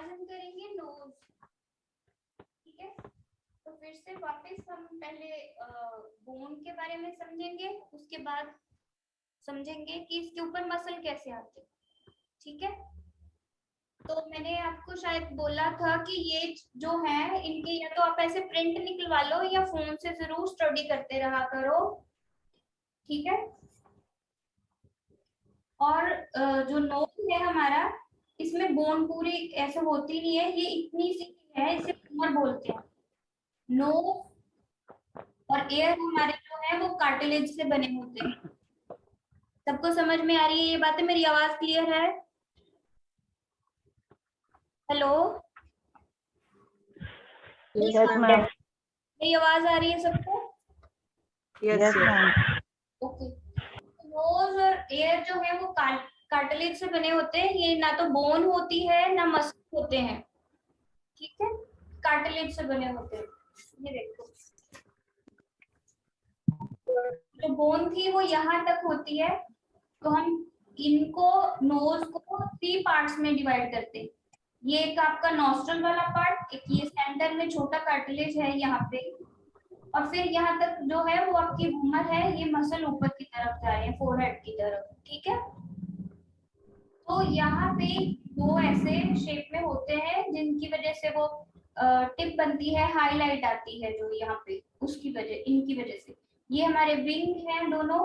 आज हम करेंगे नोज। ठीक है, तो फिर से वापस हम पहले बोन के बारे में समझेंगे, उसके बाद समझेंगे कि इसके ऊपर मसल कैसे आते हैं। ठीक है, तो मैंने आपको शायद बोला था कि ये जो है इनके या तो आप ऐसे प्रिंट निकलवा लो या फोन से जरूर स्टडी करते रहा करो। ठीक है, और जो नोज है हमारा, इसमें बोन पूरी ऐसे होती नहीं है, ये इतनी सी है, इसे फीमर बोलते हैं। नोज और एयर हमारे जो है वो कार्टिलेज से बने होते हैं। सबको समझ में आ रही है ये बातें? मेरी आवाज क्लियर है? Hello, yes ma'am. मेरी आवाज आ रही है सबको? Yes ma'am. ओके, नोज और एयर जो है वो कार्टिलेज से बने होते हैं। ये ना तो बोन होती है ना मसल होते हैं। ठीक है, कार्टिलेज से बने होते हैं। ये देखो, जो बोन थी वो यहाँ तक होती है, तो हम इनको नोज को 3 पार्ट्स में डिवाइड करते हैं। ये एक आपका नॉस्ट्रल वाला पार्ट, एक ये सेंटर में छोटा कार्टिलेज है यहाँ पे, और फिर यहाँ तक जो है वो आपकी भूमर है, ये मसल ऊपर की तरफ जा रहे हैं, फोरहेड की तरफ। ठीक है, तो यहाँ पे दो ऐसे शेप में होते हैं जिनकी वजह से वो टिप बनती है, हाईलाइट आती है जो यहाँ पे, उसकी वजह, इनकी वजह से ये हमारे विंग हैं दोनों,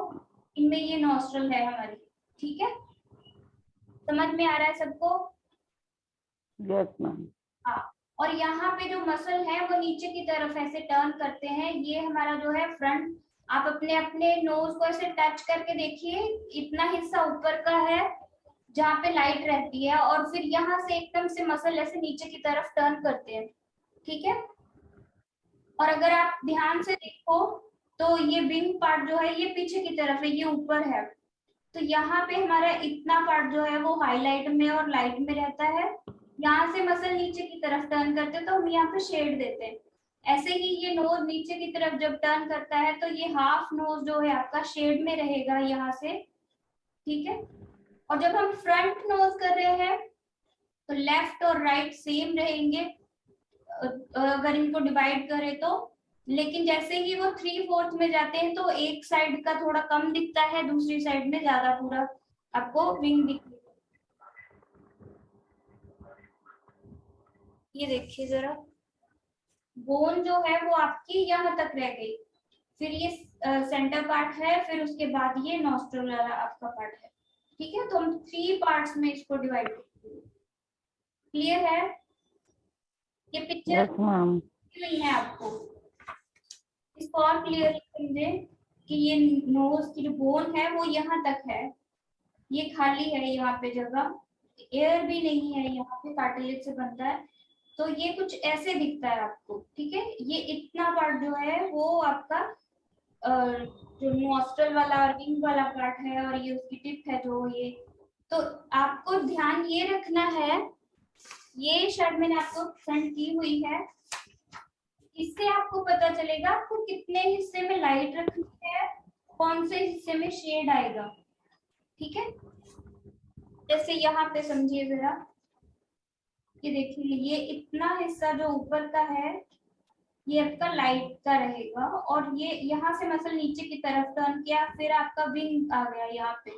इनमें ये नॉस्ट्रल है हमारी। ठीक है, समझ में आ रहा है सबको? Yes ma'am. हाँ, और यहाँ पे जो मसल है वो नीचे की तरफ ऐसे टर्न करते हैं। ये हमारा जो है फ्रंट, आप अपने अपने नोज को ऐसे टच करके देखिए, इतना हिस्सा ऊपर का है जहाँ पे लाइट रहती है, और फिर यहाँ से एकदम से मसल ऐसे नीचे की तरफ टर्न करते हैं। ठीक है, और अगर आप ध्यान से देखो तो ये विंग पार्ट जो है ये पीछे की तरफ है, ये ऊपर है। तो यहाँ पे हमारा इतना पार्ट जो है वो हाईलाइट में और लाइट में रहता है। यहाँ से मसल नीचे की तरफ टर्न करते हैं तो हम यहाँ पे शेड देते हैं। ऐसे ही ये नोज नीचे की तरफ जब टर्न करता है तो ये हाफ नोज जो है आपका शेड में रहेगा यहाँ से। ठीक है, और जब हम फ्रंट नोज कर रहे हैं तो लेफ्ट और राइट सेम रहेंगे अगर इनको डिवाइड करें तो, लेकिन जैसे ही वो 3/4 में जाते हैं तो एक साइड का थोड़ा कम दिखता है, दूसरी साइड में ज्यादा पूरा आपको विंग दिखेगा। ये देखिए जरा, बोन जो है वो आपकी यहाँ तक रह गई, फिर ये सेंटर पार्ट है, फिर उसके बाद ये नॉस्ट्रल वाला आपका पार्ट है। ठीक है, तो हम 3 पार्ट्स में इसको डिवाइड करते हैं। क्लियर है? ये पिक्चर यस मैम। नहीं है आपको? इसको और क्लियरली समझे कि ये नोज की जो बोन है वो यहाँ तक है, ये खाली है यहाँ पे जगह, एयर भी नहीं है यहाँ पे, कार्टिलेज से बनता है, तो ये कुछ ऐसे दिखता है आपको। ठीक है, ये इतना पार्ट जो है वो आपका जो नॉस्ट्रल वाला और विंग वाला पार्ट है, और ये उसकी टिप है जो ये, तो आपको ध्यान ये रखना है, ये शायद मैंने आपको सेंड की हुई है, इससे आपको पता चलेगा आपको कितने हिस्से में लाइट रखनी है, कौन से हिस्से में शेड आएगा। ठीक है, जैसे यहाँ पे समझिए जरा, ये देखिए, ये इतना हिस्सा जो ऊपर का है ये आपका लाइट का रहेगा, और ये यहाँ से मसल नीचे की तरफ टर्न किया, फिर आपका विंग आ गया यहाँ पे,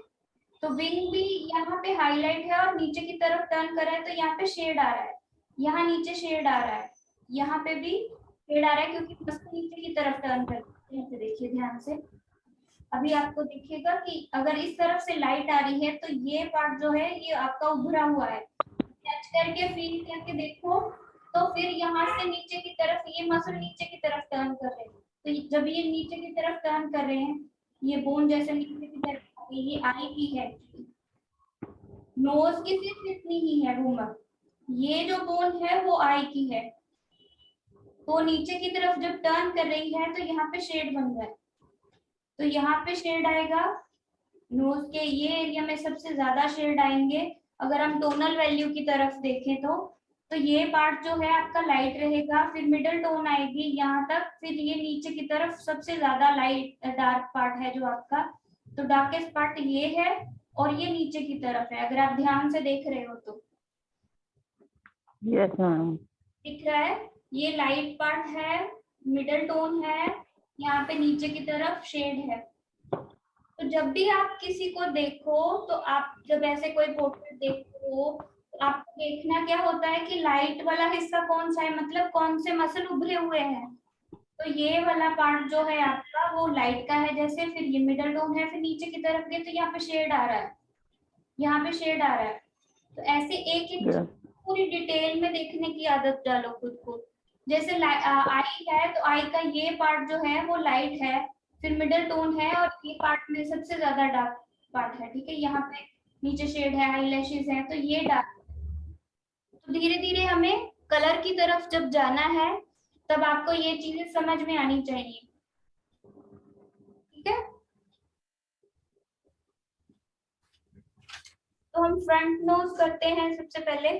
तो विंग भी यहाँ पे हाईलाइट है और नीचे की तरफ टर्न कर रहा है, तो यहाँ पे शेड आ रहा है, यहाँ नीचे शेड आ रहा है, यहाँ पे भी शेड आ रहा है, क्योंकि मसल नीचे की तरफ टर्न कर रही है। देखिए ध्यान से, अभी आपको दिखेगा कि अगर इस तरफ से लाइट आ रही है तो ये पार्ट जो है ये आपका उभरा हुआ है, टच करके फील करके देखो, तो फिर यहाँ से नीचे की तरफ ये मसल नीचे की तरफ टर्न कर रहे हैं, तो जब ये नीचे की तरफ टर्न कर रहे हैं, ये बोन जैसे नीचे की तरफ, ये आई की है, नोज की सिर्फ इतनी ही है घूमर, ये जो बोन है वो आई की है, तो नीचे की तरफ जब टर्न कर रही है तो यहाँ पे शेड बन रहा है, तो यहाँ पे शेड आएगा, नोज के ये एरिया में सबसे ज्यादा शेड आएंगे। अगर हम टोनल वैल्यू की तरफ देखें तो ये पार्ट जो है आपका लाइट रहेगा, फिर मिडिल टोन आएगी यहाँ तक, फिर ये नीचे की तरफ सबसे ज्यादा लाइट डार्क पार्ट है जो आपका, तो डार्केस्ट पार्ट ये है, और ये नीचे की तरफ है, अगर आप ध्यान से देख रहे हो तो। Yes, ma'am. दिख रहा है? ये लाइट पार्ट है, मिडल टोन है, यहाँ पे नीचे की तरफ शेड है। तो जब भी आप किसी को देखो, तो आप जब ऐसे कोई पोर्ट्रेट देखते हो, तो आपको देखना क्या होता है कि लाइट वाला हिस्सा कौन सा है, मतलब कौन से मसल उभरे हुए हैं। तो ये वाला पार्ट जो है आपका वो लाइट का है, जैसे फिर ये मिडल टोन है, फिर नीचे की तरफ गए तो यहाँ पे शेड आ रहा है, यहाँ पे शेड आ रहा है। तो ऐसे एक एक Yes. पूरी डिटेल में देखने की आदत डालो खुद को। जैसे आई है, तो आई का ये पार्ट जो है वो लाइट है, फिर मिडल टोन है, और ये पार्ट में सबसे ज्यादा डार्क पार्ट है। ठीक है, यहाँ पे नीचे शेड है, आई लैशेज है, तो ये डार्क। तो धीरे धीरे हमें कलर की तरफ जब जाना है, तब आपको ये चीजें समझ में आनी चाहिए। ठीक है, तो हम फ्रंट नोज करते हैं सबसे पहले,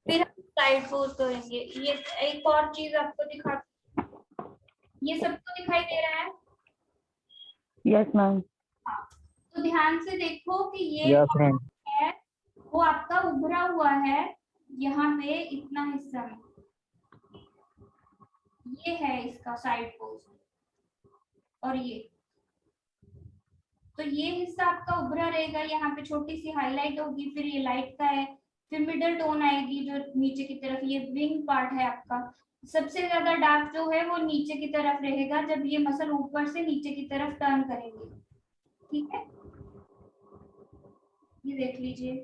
फिर हम साइड पोज करेंगे। ये एक और चीज आपको दिखा, ये सबको दिखाई दे रहा है? Yes, ma'am. हाँ, तो ध्यान से देखो कि ये Yes, ma'am. है वो आपका उभरा हुआ है, यहाँ पे इतना हिस्सा में, ये है इसका साइड पोज। और ये, तो ये हिस्सा आपका उभरा रहेगा, यहाँ पे छोटी सी हाईलाइट होगी, फिर ये लाइट का है, फिर मिडल टोन आएगी जो नीचे की तरफ, ये विंग पार्ट है आपका। सबसे ज्यादा डार्क जो है वो नीचे की तरफ रहेगा, जब ये मसल ऊपर से नीचे की तरफ टर्न करेंगे। ठीक है, ये देख लीजिए।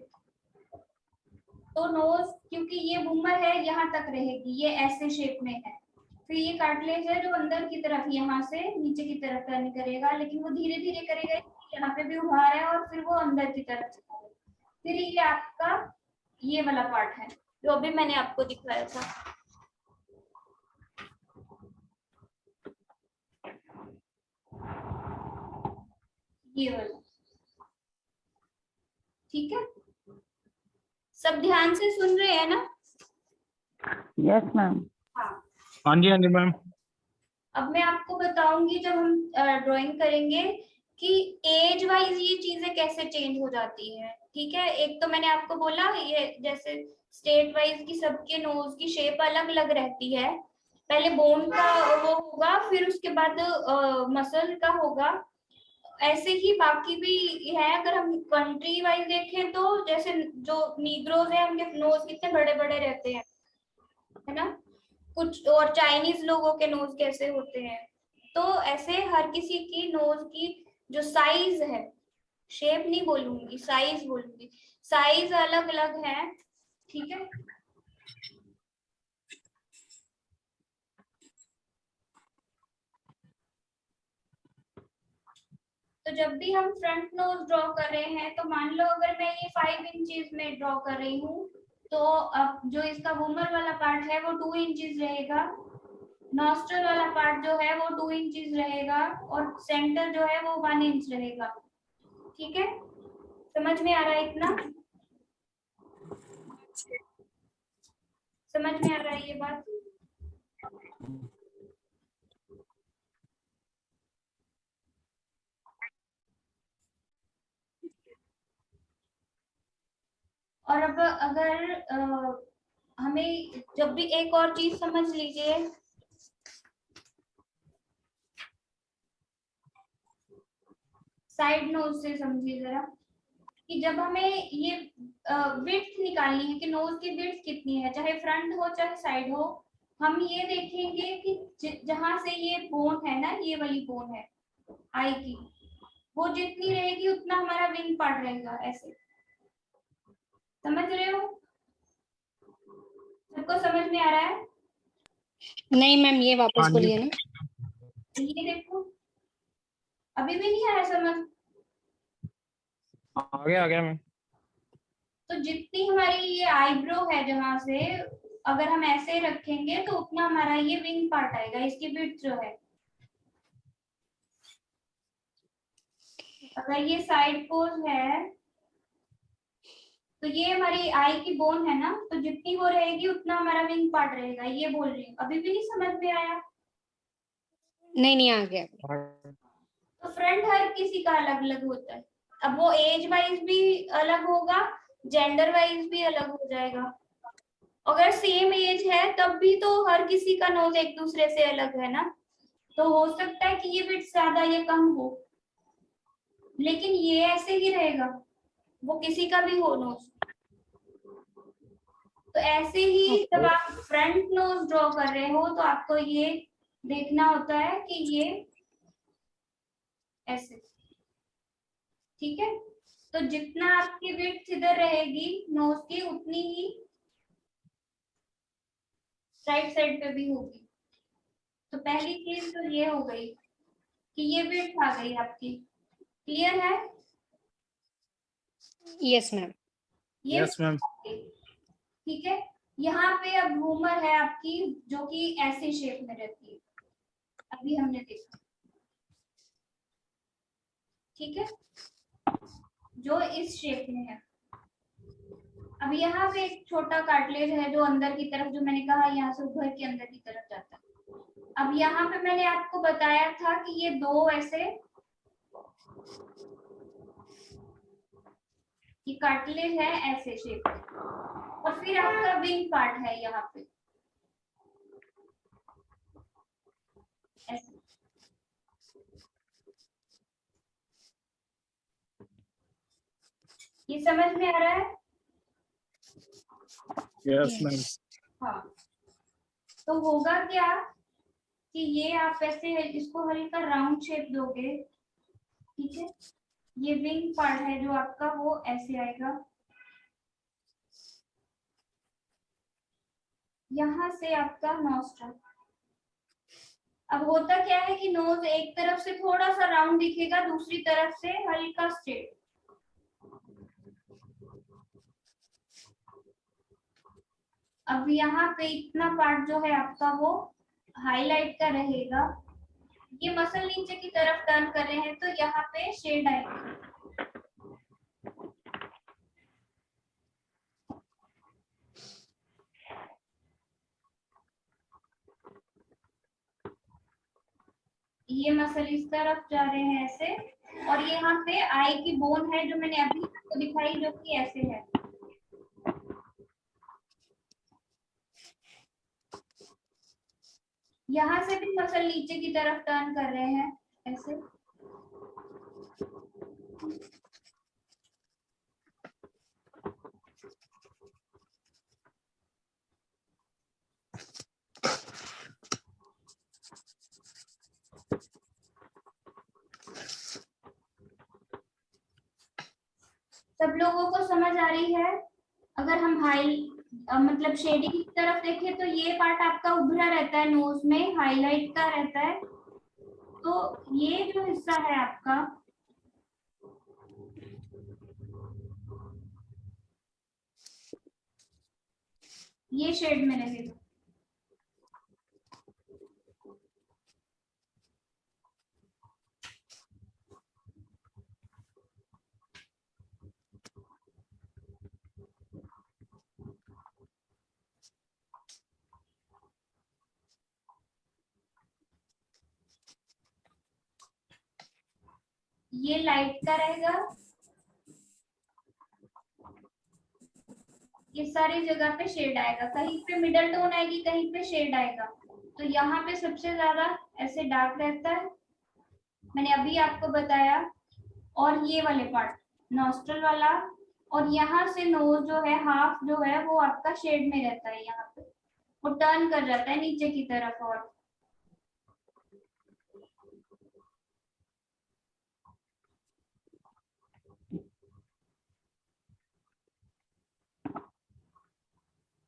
तो नोज, क्योंकि ये बूमर है, यहाँ तक रहेगी, ये ऐसे शेप में है। फिर ये कार्टिलेज है जो अंदर की तरफ यहाँ से नीचे की तरफ टर्न करेगा, लेकिन वो धीरे धीरे करेगा, यहाँ पे भी उभार है और फिर वो अंदर की तरफ चलेगा। फिर ये आपका ये वाला पार्ट है जो अभी मैंने आपको दिखाया था, ये वाला। ठीक है, सब ध्यान से सुन रहे हैं ना? Yes, ma'am. हाँ, हाँ जी मैम। अब मैं आपको बताऊंगी जब हम ड्राइंग करेंगे कि एज वाइज ये चीजें कैसे चेंज हो जाती है। ठीक है, एक तो मैंने आपको बोला ये जैसे स्टेट वाइज की सबके नोज की शेप अलग अलग रहती है, पहले बोन का वो होगा, फिर उसके बाद मसल का होगा। ऐसे ही बाकी भी है, अगर हम कंट्री वाइज देखें तो जैसे जो नीग्रोज है उनके नोज कितने बड़े बड़े रहते हैं, है ना, कुछ और चाइनीज लोगों के नोज कैसे होते हैं। तो ऐसे हर किसी की नोज की जो साइज है, शेप नहीं बोलूंगी, साइज बोलूंगी, साइज अलग अलग है। ठीक है, तो जब भी हम फ्रंट नोज ड्रॉ कर रहे हैं, तो मान लो अगर मैं ये 5 इंचेस में ड्रॉ कर रही हूँ, तो अब जो इसका वूमर वाला पार्ट है वो 2 इंचेस रहेगा, नॉस्ट्रल वाला पार्ट जो है वो 2 इंचेस रहेगा, और सेंटर जो है वो 1 इंच रहेगा। ठीक है, समझ में आ रहा है इतना? समझ में आ रहा है ये बात? और अब अगर हमें जब भी एक और चीज समझ लीजिए, साइड नोज से समझिए जरा, कि जब हमें ये विड्थ निकालनी है कि नोज की विड्थ कितनी है, चाहे फ्रंट हो चाहे साइड हो, हम ये देखेंगे कि जहां से ये बोन है ना, ये वाली बोन है आई की, वो जितनी रहेगी उतना हमारा विंग पार्ट रहेगा। ऐसे समझ रहे हो? सबको समझ में आ रहा है? नहीं मैम, ये वापस हाँ जी। बोलिए ना। ये देखो, अभी भी नहीं आया समझ? आ गया मैम। तो जितनी हमारी ये आईब्रो है, जहां से अगर हम ऐसे रखेंगे तो उतना हमारा ये विंग पार्ट आएगा, इसकी विड्थ जो है। अगर ये साइड पोज है, तो ये हमारी आई की बोन है ना, तो जितनी वो रहेगी उतना हमारा विंग पार्ट रहेगा, ये बोल रही हूँ। अभी भी नहीं समझ में आया? नहीं आ गया। तो फ्रंट हर किसी का अलग अलग होता है। अब वो एज वाइज भी अलग होगा, जेंडर वाइज भी अलग हो जाएगा। अगर सेम एज है तब भी तो हर किसी का नोज एक दूसरे से अलग है ना, तो हो सकता है कि ये बिट ज्यादा या कम हो, लेकिन ये ऐसे ही रहेगा, वो किसी का भी हो नोज। तो ऐसे ही जब आप फ्रंट नोज ड्रॉ कर रहे हो तो आपको ये देखना होता है कि ये ऐसे, ठीक है। तो जितना आपकी विड्थ इधर रहेगी नोज की, उतनी ही राइट साइड पे भी होगी। तो पहली चीज तो ये हो गई कि ये विड्थ आ गई आपकी, क्लियर है। Yes ma'am. ये Yes, ma'am. ठीक है। यहाँ पे अब घूमर है आपकी, जो कि ऐसे शेप में रहती है, अभी हमने देखा, ठीक है, जो इस शेप में है। अब यहाँ पे एक छोटा कार्टिलेज है जो अंदर की तरफ, जो मैंने कहा यहाँ से उभर के अंदर की तरफ जाता है। अब यहाँ पे मैंने आपको बताया था कि ये दो ऐसे, ये कार्टिलेज है ऐसे शेप में, और फिर आपका विंग पार्ट है यहाँ पे ऐसे। ये समझ में आ रहा है। Yes, ma'am. हाँ, तो होगा क्या कि ये आप ऐसे इसको हल्का राउंड शेप दोगे, ठीक है। ये विंग पार्ट है जो आपका, वो ऐसे आएगा, यहाँ से आपका नोस्ट्रल। अब होता क्या है कि नोज एक तरफ से थोड़ा सा राउंड दिखेगा, दूसरी तरफ से हल्का स्ट्रेट। अब यहाँ पे इतना पार्ट जो है आपका वो हाईलाइट का रहेगा। ये मसल नीचे की तरफ टर्न कर रहे हैं तो यहाँ पे शेड आएगी। ये मसल इस तरफ जा रहे हैं ऐसे, और यहाँ पे आई की बोन है जो मैंने अभी आपको दिखाई, जो कि ऐसे है। यहाँ से भी मसल नीचे की तरफ टर्न कर रहे हैं ऐसे। सब लोगों को समझ आ रही है। अगर हम मतलब शेडिंग की तरफ देखें तो ये पार्ट आपका उभरा रहता है, नोज में हाईलाइट का रहता है। तो ये जो हिस्सा है आपका, ये शेड में रहेगा। ये लाइट का रहेगा, ये सारी जगह पे शेड आएगा, कहीं पे मिडल टोन आएगी, कहीं पे शेड आएगा। तो यहाँ पे सबसे ज्यादा ऐसे डार्क रहता है, मैंने अभी आपको बताया। और ये वाले पार्ट नॉस्ट्रल वाला, और यहाँ से नोज जो है हाफ जो है वो आपका शेड में रहता है, यहाँ पे वो टर्न कर जाता है नीचे की तरफ। और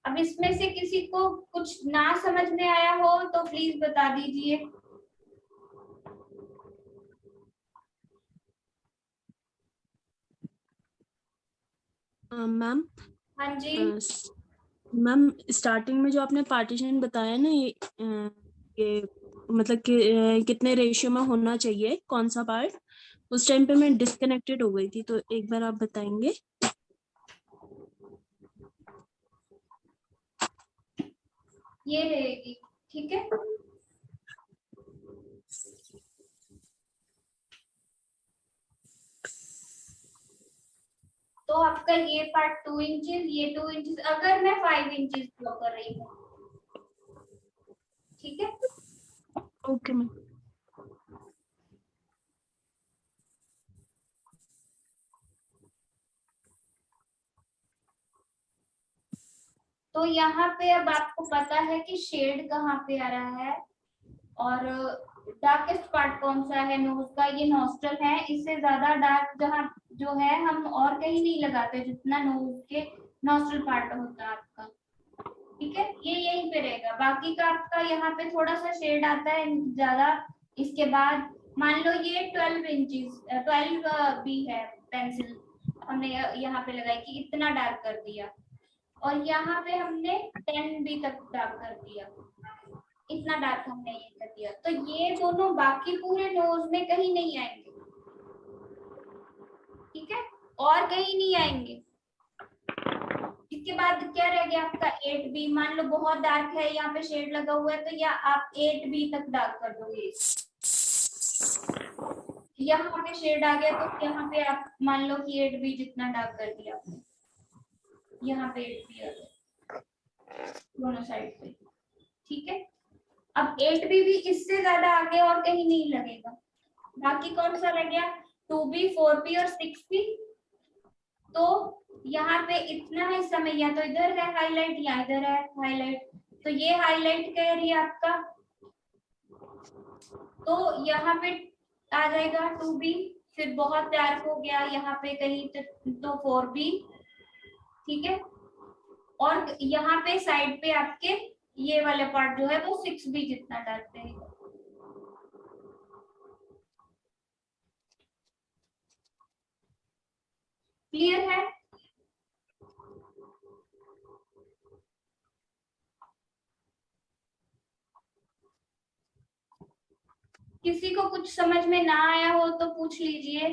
अब इसमें से किसी को कुछ ना समझ में आया हो तो प्लीज बता दीजिए। मैम हाँ जी। मैम स्टार्टिंग में जो आपने पार्टीशन बताया ना, ये मतलब कि कितने रेशियो में होना चाहिए कौन सा पार्ट, उस टाइम पे मैं डिस्कनेक्टेड हो गई थी, तो एक बार आप बताएंगे। ये रहेगी, ठीक है। तो आपका ये पार्ट 2 इंचेस, ये 2 इंचेस, अगर मैं 5 इंचेस ड्रॉ कर रही हूँ, ठीक है। Okay ma'am. तो यहाँ पे अब आपको पता है कि शेड कहाँ पे आ रहा है और डार्केस्ट पार्ट कौन सा है नोज का, ये नोस्ट्रल है। इससे ज्यादा डार्क जहाँ जो है हम और कहीं नहीं लगाते जितना नोज के नोस्ट्रल पार्ट होता है आपका, ठीक है। ये यहीं पे रहेगा, बाकी का आपका यहाँ पे थोड़ा सा शेड आता है ज्यादा। इसके बाद मान लो ये 12 इंचेस 12 भी है पेंसिल हमने यहाँ पे लगाई कि इतना डार्क कर दिया, और यहाँ पे हमने 10 भी तक डार्क कर दिया, इतना डार्क हमने ये कर दिया। तो ये दोनों बाकी पूरे नोज में कहीं नहीं आएंगे, ठीक है, और कहीं नहीं आएंगे। इसके बाद क्या रह गया आपका 8B। मान लो बहुत डार्क है, यहाँ पे शेड लगा हुआ है, तो या आप 8B तक डार्क कर दोगे। यहाँ पे शेड आ गया तो यहाँ पे आप मान लो कि 8B जितना डार्क कर दिया आपने, यहाँ पे 8B आ गया दोनों साइड पे, ठीक है। अब 8B भी इससे ज्यादा आगे और कहीं नहीं लगेगा। बाकी कौन सा रह गया 2B 4B और 6B। तो यहाँ पे इतना हिस्सा में या तो इधर है हाईलाइट या इधर है हाईलाइट, तो ये हाईलाइट का एरिया आपका, तो यहाँ पे आ जाएगा 2B। फिर बहुत डार्क हो गया यहाँ पे कहीं तो 4B, ठीक है। और यहाँ पे साइड पे आपके ये वाले पार्ट जो है वो 6B जितना डार्क रहेगा। क्लियर है? किसी को कुछ समझ में ना आया हो तो पूछ लीजिए।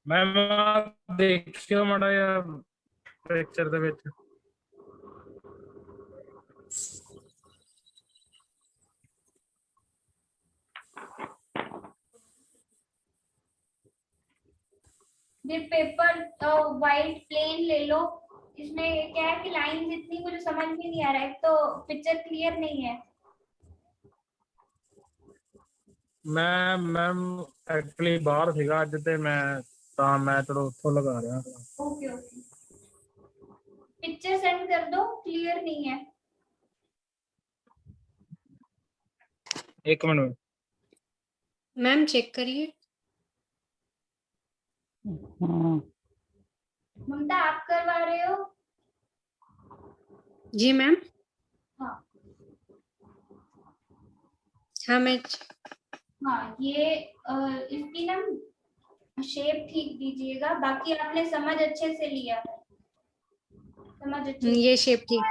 मैम आप देखियो माड़ा या लेक्चर ਦੇ ਵਿੱਚ ये पेपर वाइट प्लेन ले लो। इसमें क्या है कि लाइंस इतनी मुझे समझ में नहीं आ रहा है, तो पिक्चर क्लियर नहीं है। ਮੈਂ ਮੈਮ ਐਕਚੁਅਲੀ ਬਾਹਰ ਸੀਗਾ ਅੱਜ ਤੇ ਮੈਂ ਚਲੋ ਉੱਥੋਂ ਲਗਾ ਰਿਹਾ ओके ओके, पिक्चर सेंड कर दो, क्लियर नहीं है। एक मिनट मैम चेक करिए। हाँ, ममता आप करवा रहे हो? जी मैम। हाँ हाँ मैं हाँ, ये इसकी ना शेप ठीक दीजिएगा। बाकी आपने समझ अच्छे से लिया है, समझ अच्छे से। ये शेप ठीक,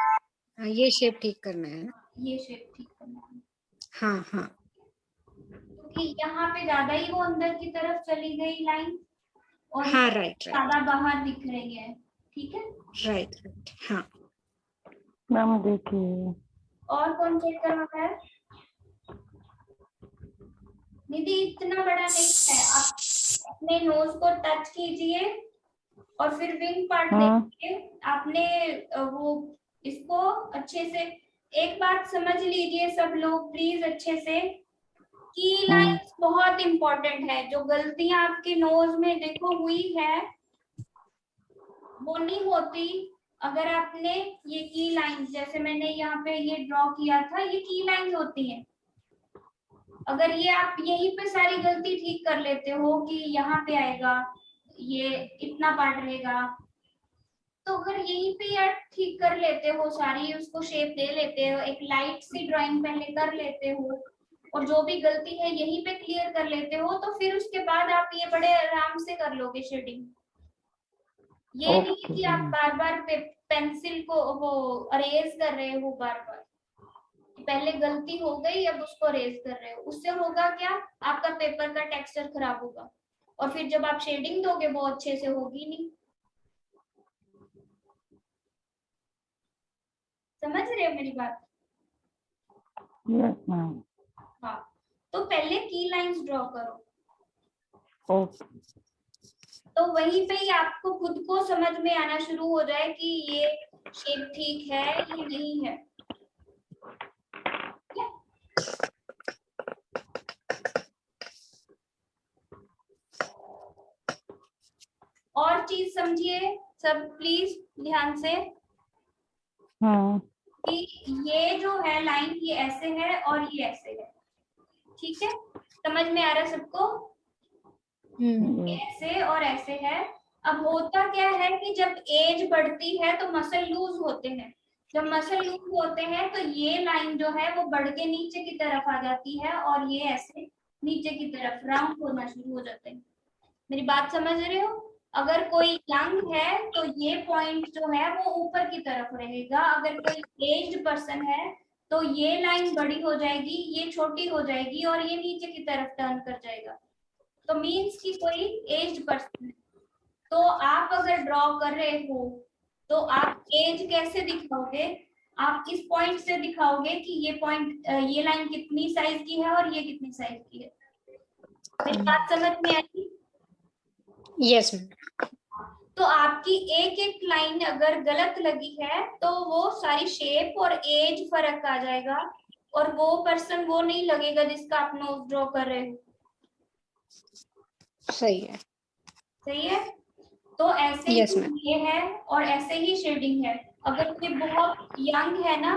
हाँ ये शेप ठीक करना है ना। ये शेप ठीक करना है हाँ हाँ क्योंकि यहाँ पे ज्यादा ही वो अंदर की तरफ चली गई लाइन और हाँ राइट राइट ज्यादा बाहर दिख रही है, ठीक है। राइट राइट हाँ। मैम देखिए, और कौन चेक करवाना है? निधि इतना बड़ा नहीं है, आप अपने नोज को टच कीजिए और फिर विंग पार्ट हाँ। देखिए। आपने वो इसको अच्छे से एक बात समझ लीजिए सब लोग प्लीज अच्छे से, की लाइंस बहुत इंपॉर्टेंट है। जो गलतियां आपके नोज में देखो हुई है वो नहीं होती अगर आपने ये की लाइंस, जैसे मैंने यहाँ पे ये ड्रॉ किया था, ये की लाइंस होती हैं। अगर ये आप यहीं पे सारी गलती ठीक कर लेते हो कि यहाँ पे आएगा ये इतना पार्ट रहेगा, तो अगर यहीं पे यार ठीक कर लेते हो सारी, उसको शेप दे लेते हो, एक लाइट सी ड्राइंग पहले कर लेते हो और जो भी गलती है यहीं पे क्लियर कर लेते हो, तो फिर उसके बाद आप ये बड़े आराम से कर लोगे शेडिंग। ये नहीं कि आप बार बार पेंसिल को वो अरेज कर रहे हो बार बार, पहले गलती हो गई अब उसको अरेज कर रहे हो। उससे होगा क्या, आपका पेपर का टेक्सचर खराब होगा और फिर जब आप शेडिंग दोगे वो अच्छे से होगी नहीं। समझ रहे हो मेरी बात? Yes ma'am. हाँ, तो पहले की लाइंस ड्रॉ करो। ओके। तो वहीं पे ही आपको खुद को समझ में आना शुरू हो जाए कि ये शेप ठीक है या नहीं है। ठीक है? और चीज समझिए सब प्लीज ध्यान से हाँ कि ये जो है लाइन ये ऐसे है और ये ऐसे है। ठीक है, समझ में आ रहा है सबको? yes, ऐसे और ऐसे है। अब होता क्या है कि जब एज बढ़ती है तो मसल लूज होते हैं। जब मसल लूज होते हैं तो ये लाइन जो है वो बढ़ के नीचे की तरफ आ जाती है और ये ऐसे नीचे की तरफ राउंड होना शुरू हो जाते हैं। मेरी बात समझ रहे हो? अगर कोई यंग है तो ये पॉइंट जो है वो ऊपर की तरफ रहेगा। अगर कोई एज्ड पर्सन है तो ये लाइन बड़ी हो जाएगी, ये छोटी हो जाएगी और ये नीचे की तरफ टर्न कर जाएगा। तो मीन्स कि कोई एज्ड पर्सन है। तो आप अगर ड्रॉ कर रहे हो तो आप एज कैसे दिखाओगे? आप इस पॉइंट से दिखाओगे कि ये पॉइंट, ये लाइन कितनी साइज की है और ये कितनी साइज की है। मेरी बात समझ में आई? Yes ma'am. तो आपकी एक एक लाइन अगर गलत लगी है तो वो सारी शेप और एज फर्क आ जाएगा और वो पर्सन वो नहीं लगेगा जिसका आप नोज ड्रॉ कर रहे हो। सही है। सही है? तो ऐसे Yes, ही ma'am. ये है और ऐसे ही शेडिंग है। अगर कोई बहुत यंग है ना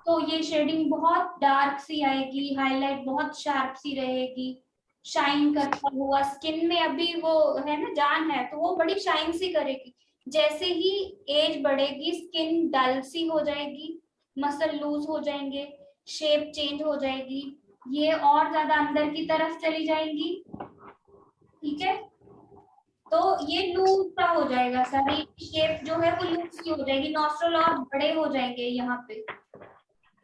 तो ये शेडिंग बहुत डार्क सी आएगी, हाईलाइट बहुत शार्प सी रहेगी, शाइन करता हुआ। स्किन में अभी वो है ना, जान है, तो वो बड़ी शाइन सी करेगी। जैसे ही एज बढ़ेगी स्किन डल सी हो जाएगी, मसल लूज हो जाएंगे, शेप चेंज हो जाएगी, ये और ज्यादा अंदर की तरफ चली जाएंगी। ठीक है, तो ये लूज सा हो जाएगा, सारी शेप जो है वो लूज सी हो जाएगी, नॉस्ट्रल और बड़े हो जाएंगे यहाँ पे।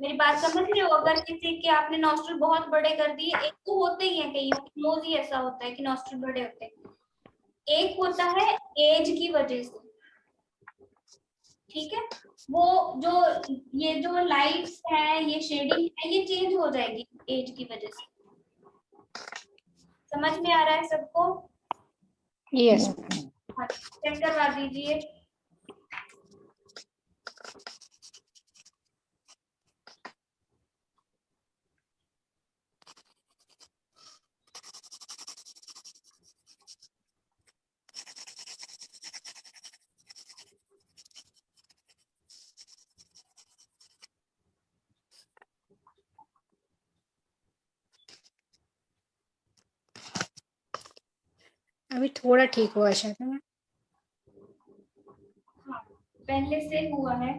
मेरी बात समझ रहे हो? अगर किसी के आपने नॉस्ट्रल बहुत बड़े कर दिए, एक तो होते ही है, कईयों के नोज ही ऐसा होता है कि नॉस्ट्रल बड़े होते हैं, एक होता है एज की वजह से। ठीक है, वो जो ये जो लाइट्स है, ये शेडिंग है, ये चेंज हो जाएगी एज की वजह से। समझ में आ रहा है सबको? Yes. हाँ, चेक करवा दीजिए। अभी थोड़ा ठीक हुआ शायद मैम। हाँ, पहले से हुआ है।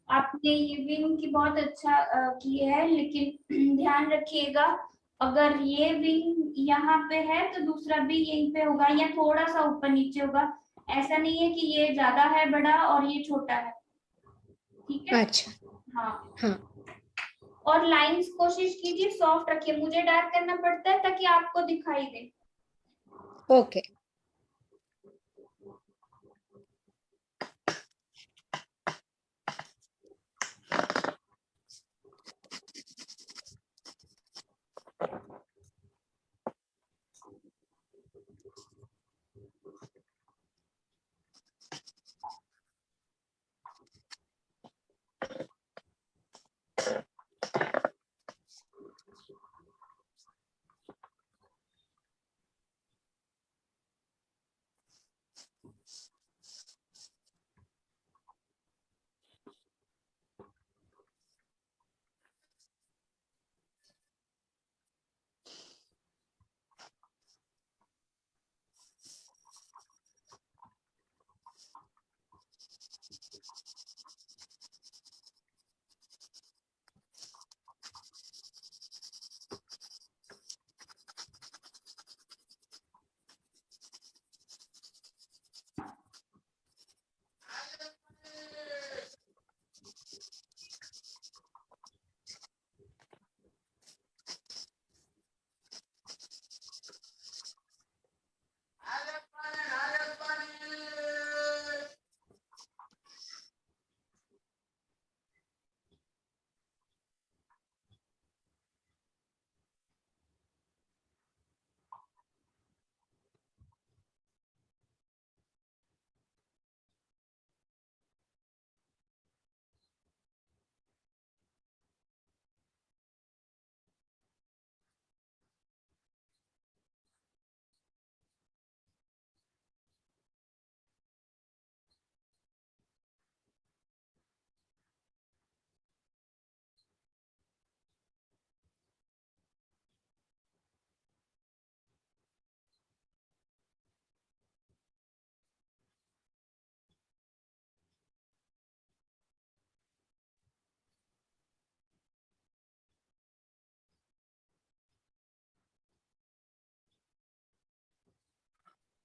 आपने ये विंग की बहुत अच्छा की है, लेकिन ध्यान रखिएगा अगर ये विंग यहाँ पे है तो दूसरा भी यहीं पे होगा या थोड़ा सा ऊपर नीचे होगा। ऐसा नहीं है कि ये ज्यादा है बड़ा और ये छोटा है। ठीक है? अच्छा। हाँ। हाँ। और लाइंस कोशिश कीजिए सॉफ्ट रखिए, मुझे डार्क करना पड़ता है ताकि आपको दिखाई दे। ओके।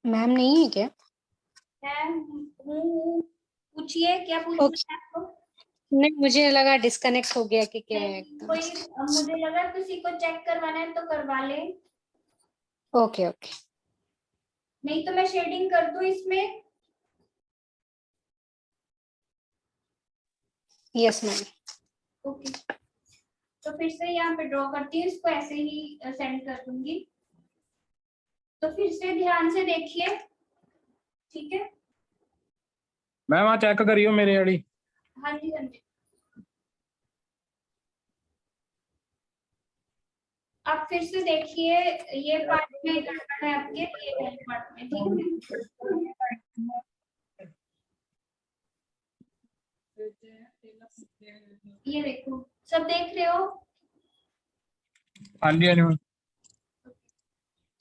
मैम नहीं है क्या? मैं हूँ, पूछिए क्या पूछना है आपको। नहीं, मुझे लगा डिस्कनेक्ट हो गया कि क्या है नहीं, एकदम कोई से। मुझे लगा किसी को चेक करवाना है तो करवा ले, ओके ओके। नहीं तो मैं शेडिंग कर दूं इसमें। Yes ma'am. ओके, तो फिर से यहाँ पे ड्रॉ करती हूँ, इसको ऐसे ही सेंड कर दूंगी। तो फिर से ध्यान से देखिए, ठीक है। मैम आ चेक करियो मेरे वाली। हाँ जी हाँ जी, आप फिर से देखिए, ये पार्ट में गड़बड़ है आपके, ये पार्ट में, ठीक है। ये देखो, सब देख रहे हो? हाँ जी हाँ जी मैम।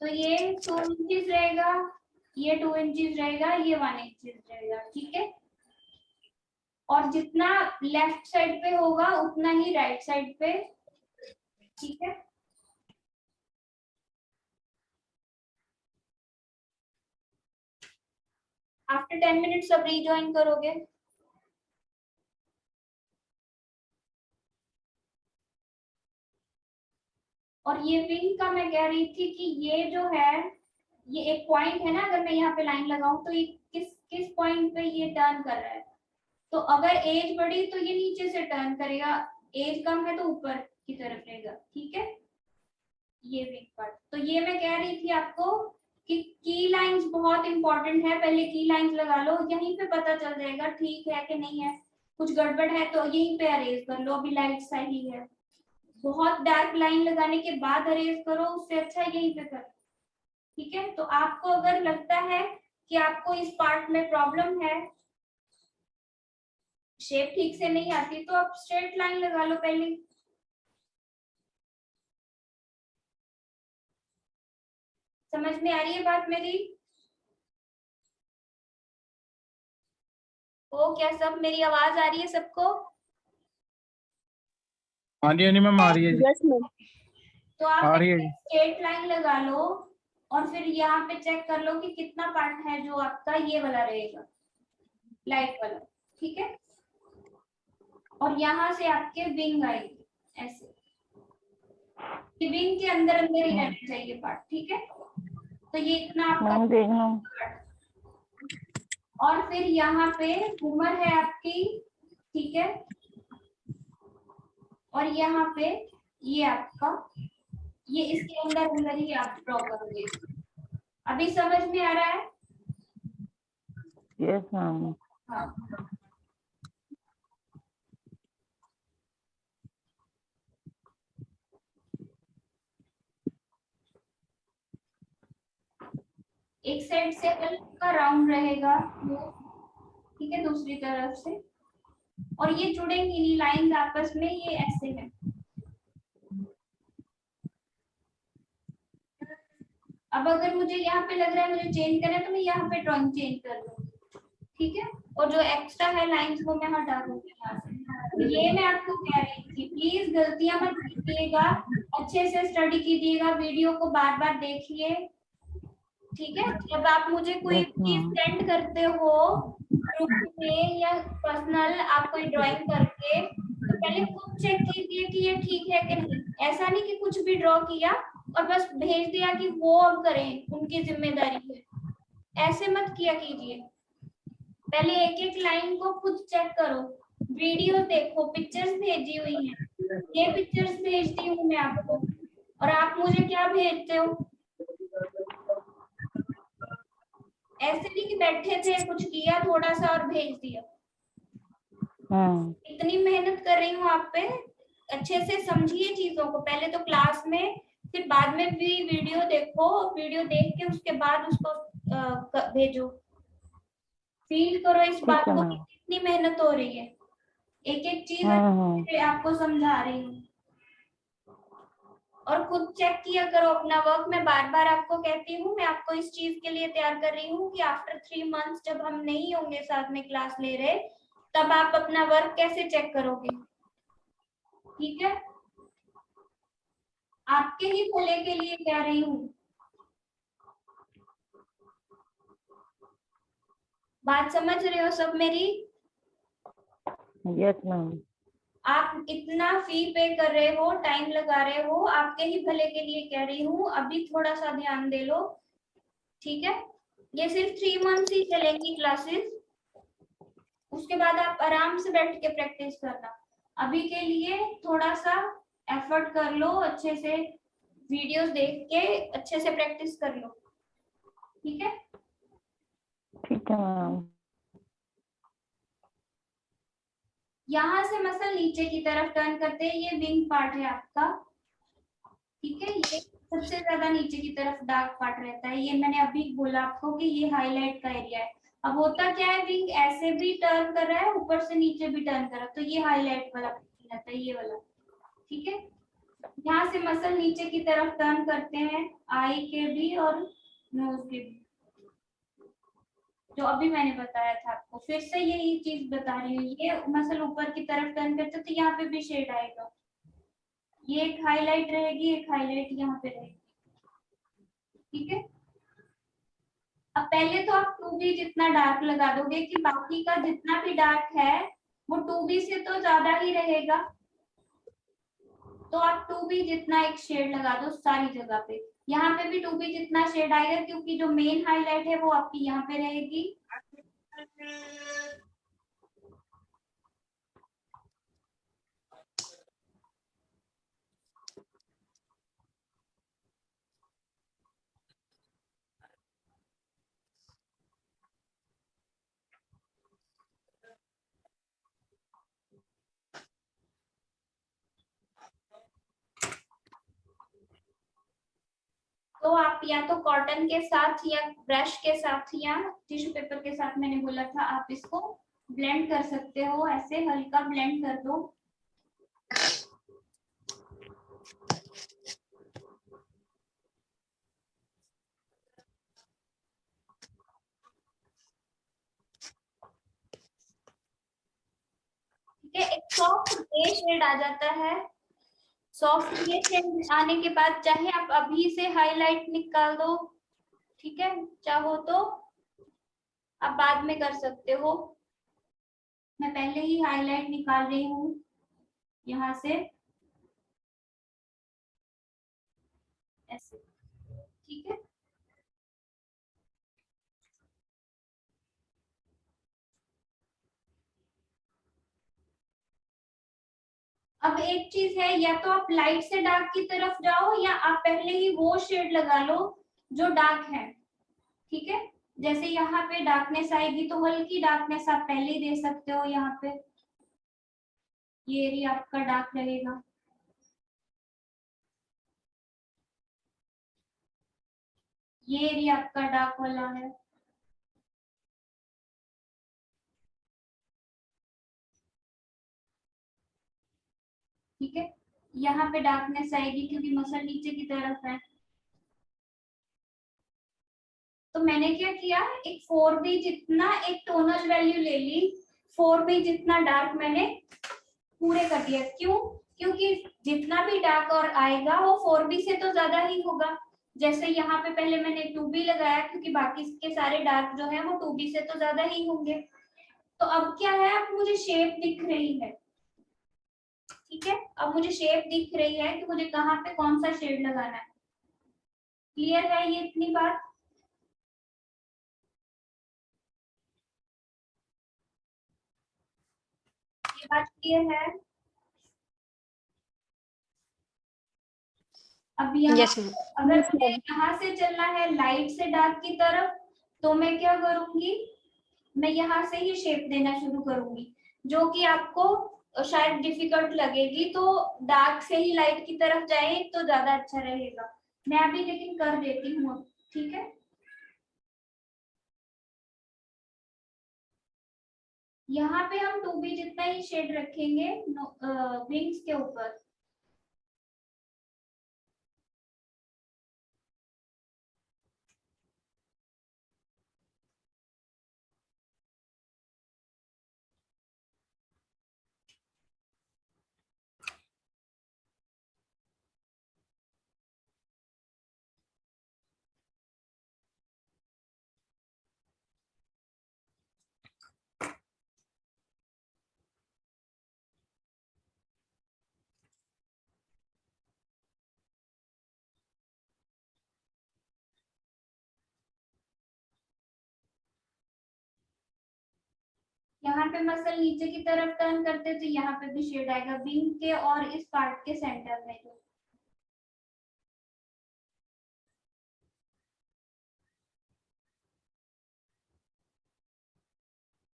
तो ये 2 इंचेस रहेगा, ये 2 इंचेस रहेगा, ये 1 इंचेस रहेगा, ठीक है। और जितना लेफ्ट साइड पे होगा उतना ही राइट साइड पे, ठीक है। आफ्टर 10 मिनट सब रीजॉइन करोगे। और ये विंग का मैं कह रही थी कि ये जो है, ये एक पॉइंट है ना, अगर मैं यहाँ पे लाइन लगाऊं तो ये किस किस पॉइंट पे ये टर्न कर रहा है। तो अगर एज बढ़ी तो ये नीचे से टर्न करेगा, एज कम है तो ऊपर की तरफ रहेगा, ठीक है। ये विंग पार्ट, तो ये मैं कह रही थी आपको कि की लाइंस बहुत इंपॉर्टेंट है, पहले की लाइंस लगा लो, यहीं पे पता चल जाएगा ठीक है कि नहीं है। कुछ गड़बड़ है तो यहीं पे अरेज कर लो, अभी लाइट सही है। बहुत डार्क लाइन लगाने के बाद अरेज करो, उससे अच्छा यहीं पे करो, ठीक है। तो आपको अगर लगता है कि आपको इस पार्ट में प्रॉब्लम है, शेप ठीक से नहीं आती, तो आप स्ट्रेट लाइन लगा लो पहले। समझ में आ रही है बात मेरी? ओ क्या सब मेरी आवाज आ रही है सबको? हाँ जी मैम आ रही है जी। Yes ma'am. तो आप आ रही है जी। स्ट्रेट लाइन लगा लो और फिर यहाँ पे चेक कर लो कि कितना पार्ट है जो आपका ये वाला रहेगा, लाइट वाला, ठीक है। और यहाँ से आपके विंग आएगी ऐसे, विंग के अंदर अंदर ही रहना चाहिए पार्ट, ठीक है। तो ये इतना आपका मैम देख लो। और फिर यहाँ पे घूमर है आपकी, ठीक है। और यहाँ पे ये आपका, ये इसके अंदर अंदर ही आप ड्रॉ करोगे। अभी समझ में आ रहा है? Yes ma'am. हाँ, एक साइड से हल्का राउंड रहेगा वो, ठीक है, दूसरी तरफ से। और ये जुड़ेंगी नहीं लाइंस आपस में, ये ऐसे है। अब अगर मुझे यहाँ पे लग रहा है मुझे चेंज करना है तो मैं यहाँ पे ड्राइंग चेंज कर दूंगी, ठीक है। और जो एक्स्ट्रा है लाइंस वो मैं हटा दूंगी यहाँ से। तो ये मैं आपको कह रही थी, प्लीज गलतियां मत कीजिएगा, अच्छे से स्टडी कीजिएगा, वीडियो को बार बार देखिए, ठीक है। जब आप मुझे कोई यस चीज मैम। सेंड करते हो ग्रुप में या पर्सनल, आप कोई ड्राइंग करके, तो पहले खुद चेक कीजिए कि ये ठीक है कि नहीं। ऐसा नहीं कि कुछ भी ड्रॉ किया और बस भेज दिया कि वो अब करें, उनकी जिम्मेदारी है, ऐसे मत किया कीजिए। पहले एक एक लाइन को खुद चेक करो, वीडियो देखो, पिक्चर्स भेजी हुई हैं, ये पिक्चर्स भेजती हूँ मैं आपको, और आप मुझे क्या भेजते हो? ऐसे नहीं कि बैठे थे कुछ किया थोड़ा सा और भेज दिया। इतनी मेहनत कर रही हूँ आप पे, अच्छे से समझिए चीजों को, पहले तो क्लास में, फिर बाद में भी वीडियो देखो, वीडियो देख के उसके बाद उसको भेजो, फील करो इस ठीक बात है को कि मैम। कितनी मेहनत हो रही है, एक एक चीज अच्छे से आपको समझा रही हूँ। और खुद चेक किया करो अपना वर्क, मैं बार बार आपको कहती हूँ, मैं आपको इस चीज के लिए तैयार कर रही हूँ कि आफ्टर 3 मंथ्स जब हम नहीं होंगे साथ में क्लास ले रहे, तब आप अपना वर्क कैसे चेक करोगे, ठीक है। आपके ही भले के लिए कह रही हूँ। बात समझ रहे हो सब मेरी? Yes ma'am. आप इतना फी पे कर रहे हो, टाइम लगा रहे हो, आपके ही भले के लिए कह रही हूँ, अभी थोड़ा सा ध्यान दे लो, ठीक है? ये सिर्फ 3 मंथ ही चलेंगी क्लासेस, उसके बाद आप आराम से बैठ के प्रैक्टिस करना। अभी के लिए थोड़ा सा एफर्ट कर लो, अच्छे से वीडियोस देख के अच्छे से प्रैक्टिस कर लो, ठीक है? ठीक है मैम। यहाँ से मसल नीचे की तरफ टर्न करते हैं, ये विंग पार्ट है आपका, ठीक है? ये सबसे ज्यादा नीचे की तरफ डार्क पार्ट रहता है, ये मैंने अभी बोला आपको कि ये हाईलाइट का एरिया है। अब होता क्या है, विंग ऐसे भी टर्न कर रहा है, ऊपर से नीचे भी टर्न कर रहा है, तो ये हाईलाइट वाला रहता है, ये वाला, ठीक है? यहाँ से मसल नीचे की तरफ टर्न करते हैं, आई के भी और नोज के भी, जो अभी मैंने बताया था आपको, फिर से यही चीज बता रही हूँ। ये मसल ऊपर की तरफ टर्न करते तो यहाँ पे भी शेड आएगा, ये एक हाईलाइट रहेगी, एक हाईलाइट यहाँ पे रहेगी, ठीक है? अब पहले तो आप 2B जितना डार्क लगा दोगे कि बाकी का जितना भी डार्क है वो 2B से तो ज्यादा ही रहेगा, तो आप 2B जितना एक शेड लगा दो सारी जगह पे। यहाँ पे भी 2B जितना शेड आएगा, क्योंकि जो मेन हाईलाइट है वो आपकी यहाँ पे रहेगी। तो आप या तो कॉटन के साथ या ब्रश के साथ या टिश्यू पेपर के साथ, मैंने बोला था, आप इसको ब्लेंड कर सकते हो, ऐसे हल्का ब्लेंड कर दो। ठीक है, एक सॉफ्ट ग्रे शेड आ जाता है। सॉफ्ट ग्रे शेड आने के बाद चाहे आप अभी से हाईलाइट निकाल दो, ठीक है? चाहो तो आप बाद में कर सकते हो, मैं पहले ही हाईलाइट निकाल रही हूँ यहाँ से, ऐसे, ठीक है? अब एक चीज है, या तो आप लाइट से डार्क की तरफ जाओ, या आप पहले ही वो शेड लगा लो जो डार्क है, ठीक है? जैसे यहाँ पे डार्कनेस आएगी तो हल्की डार्कनेस आप पहले ही दे सकते हो, यहाँ पे ये एरिया आपका डार्क रहेगा। ये एरिया आपका डार्क वाला है, ठीक है? यहाँ पे डार्कनेस आएगी क्योंकि मसल नीचे की तरफ है। तो मैंने क्या किया, एक 4B जितना एक टोनल वैल्यू ले ली, 4B जितना डार्क मैंने पूरे कर दिया। क्यों? क्योंकि जितना भी डार्क और आएगा वो 4B से तो ज्यादा ही होगा। जैसे यहाँ पे पहले मैंने 2B लगाया, क्योंकि बाकी के सारे डार्क जो है वो 2B से तो ज्यादा ही होंगे। तो अब क्या है, अब मुझे शेप दिख रही है, ठीक है? अब मुझे शेप दिख रही है कि मुझे कहाँ पे कौन सा शेड लगाना है। क्लियर है ये इतनी बात? ये बात क्लियर है? अब यहाँ यस मैम। अगर मुझे यहाँ से चलना है लाइट से डार्क की तरफ, तो मैं क्या करूंगी, मैं यहाँ से ही शेप देना शुरू करूंगी, जो कि आपको शायद डिफिकल्ट लगेगी। तो डार्क से ही लाइट की तरफ जाए तो ज्यादा अच्छा रहेगा। मैं अभी लेकिन कर देती हूँ, ठीक है? यहाँ पे हम 2B जितना ही शेड रखेंगे विंग्स के ऊपर। यहाँ पे मसल नीचे की तरफ टर्न करते तो यहाँ पे भी शेड आएगा विंग के और इस पार्ट के सेंटर में जो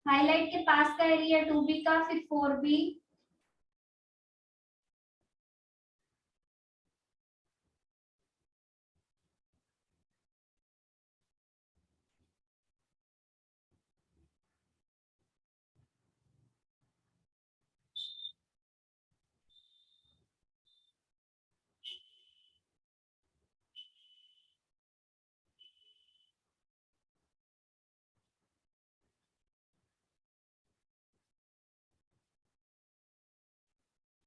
हाईलाइट के पास का एरिया 2B का, फिर 4B